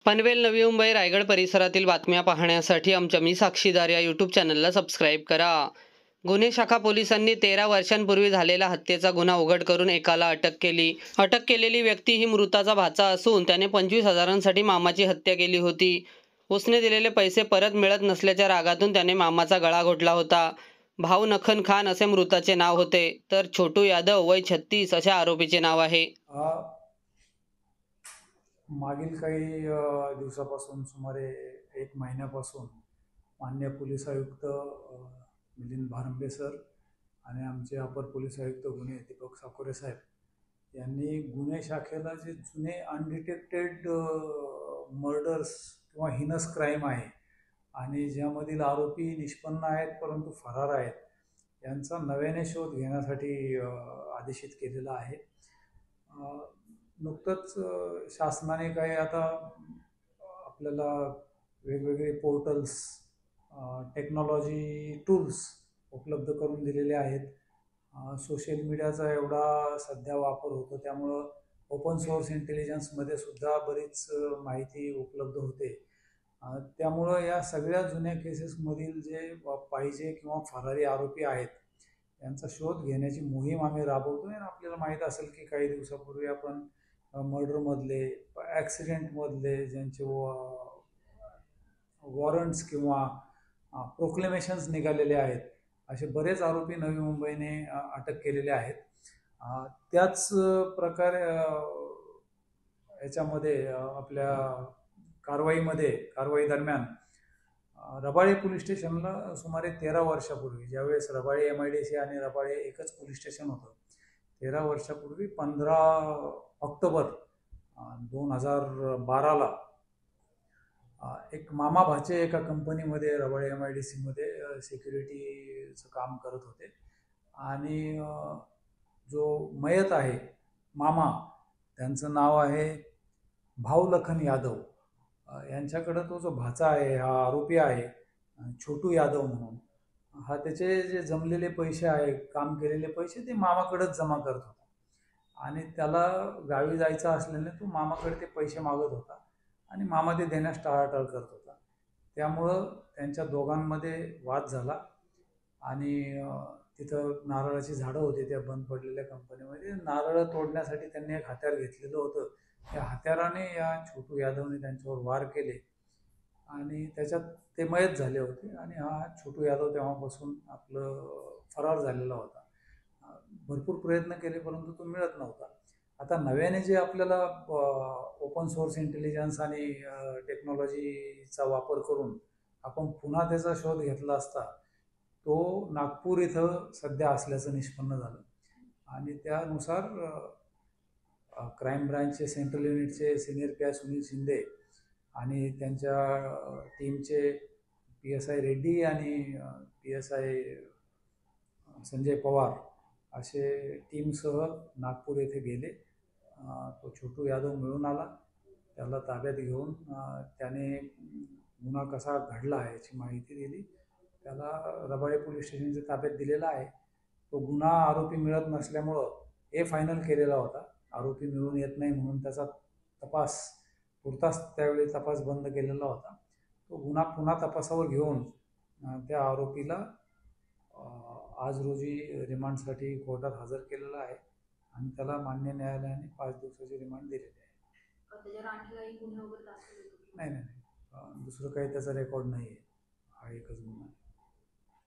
पनवेल, नवी मुंबई, रायगड परिसरातील बातम्या पाहण्यासाठी आमच्या मी साक्षीदार या यूट्यूब चॅनलला सबस्क्राईब करा. गुन्हे शाखा पोलिसांनी 13 वर्षांपूर्वी झालेला हत्येचा गुन्हा उघड करून एकाला अटक केली. अटक केलेली व्यक्ती ही मृताचा भाचा असून त्याने 25,000साठी मामाची हत्या केली होती. उसने दिलेले पैसे परत मिळत नसल्याच्या रागातून त्याने मामाचा गळा घोटला होता. भाऊ नखन खान असे मृताचे नाव होते, तर छोटू यादव वय 36 असे आरोपीचे नाव आहे. मागील काही दिवसापासून सुमारे 1 महिन्यापासून माननीय पोलीस आयुक्त मिलिंद भारंबे सर आणि आमचे अपर पोलीस आयुक्त गुन्हे दीपक साकोरे साहेब यांनी गुन्हे शाखेला जे जुने अनडिटेक्टेड मर्डर्स किंवा हिनस क्राईम आहे आणि ज्यामधील आरोपी निष्पन्न आहेत परंतु फरार आहेत यांचा नव्याने शोध घेण्यासाठी आदेशित केलेला आहे. नुकतंच शासनाने काही आता आपल्याला वेगवेगळे पोर्टल्स टेक्नॉलॉजी टूल्स उपलब्ध करून दिलेले आहेत. सोशल मीडियाचा एवढा सध्या वापर होतो त्यामुळं ओपन सोर्स इंटेलिजन्समध्ये सुद्धा बरीच माहिती उपलब्ध होते. त्यामुळं या सगळ्या जुन्या केसेसमधील जे पाहिजे किंवा फरारी आरोपी आहेत यांचा शोध घेण्याची मोहीम आम्ही राबवतो आहे. आपल्याला माहीत असेल की काही दिवसापूर्वी आपण मर्डरमधले ॲक्सिडेंटमधले ज्यांचे वॉरंट्स किंवा प्रोक्लेमेशन्स निघालेले आहेत असे बरेच आरोपी नवी मुंबईने अटक केलेले आहेत. त्याच प्रकारे याच्यामध्ये आपल्या कारवाई दरम्यान रबाळे पोलीस स्टेशनला सुमारे 13 वर्षापूर्वी ज्यावेळेस रबाळे MIDC आणि रबाळे एकच पोलीस स्टेशन होतं 13 वर्षापूर्वी 15 ऑक्टोबर 2012ला एक मामा भाचे एका कंपनीमध्ये रबाळे MIDCमध्ये सिक्युरिटीचं काम करत होते आणि जो मयत आहे मामा त्यांचं नाव आहे भाऊ लखन यादव. यांच्याकडं तो जो भाचा आहे हा आरोपी आहे छोटू यादव म्हणून हा त्याचे जे जमलेले पैसे आहे काम केलेले पैसे ते मामाकडेच जमा करत होता आणि त्याला गावी जायचं असल्याने तो मामाकडे ते पैसे मागत होता आणि मामा ते देण्यास टाळाटाळ करत होता. त्यामुळं त्यांच्या दोघांमध्ये वाद झाला आणि तिथं नारळाची झाडं होती त्या बंद पडलेल्या कंपनीमध्ये. नारळ तोडण्यासाठी त्यांनी एक हत्यार घेतलेलं होतं. त्या हत्याराने या छोटू यादवने त्यांच्यावर वार केले आणि त्याच्यात ते मयत झाले होते आणि हा छोटू यादव तेव्हापासून आपलं फरार झालेला होता. भरपूर प्रयत्न केले परंतु तो मिळत नव्हता. आता नव्याने जे आपल्याला ओपन सोर्स इंटेलिजन्स आणि टेक्नॉलॉजीचा वापर करून आपण पुन्हा त्याचा शोध घेतला असता तो नागपूर इथं सध्या असल्याचं निष्पन्न झालं आणि त्यानुसार क्राईम ब्रांचचे सेंट्रल युनिटचे सिनियर PI सुनील शिंदे आणि त्यांच्या टीमचे PSI रेड्डी आणि PSI संजय पवार असे टीमसह नागपूर येथे गेले. तो छोटू यादव मिळून आला. त्याला ताब्यात घेऊन त्याने गुन्हा कसा घडला याची माहिती दिली. त्याला रबाळे पोलीस स्टेशनच्या ताब्यात दिलेला आहे. तो गुन्हा आरोपी मिळत नसल्यामुळं फायनल केलेला होता. आरोपी मिळून येत नाही म्हणून त्याचा तपास तुर्तास त्यावेळी तपास बंद केलेला होता. तो गुन्हा पुन्हा तपासावर घेऊन त्या आरोपीला आज रोजी रिमांडसाठी कोर्टात हजर केलेला आहे आणि त्याला मान्य न्यायालयाने 5 दिवसाची रिमांड दिलेली आहे. नाही दुसरं काही त्याचा रेकॉर्ड नाही आहे. हा एकच गुन्हा.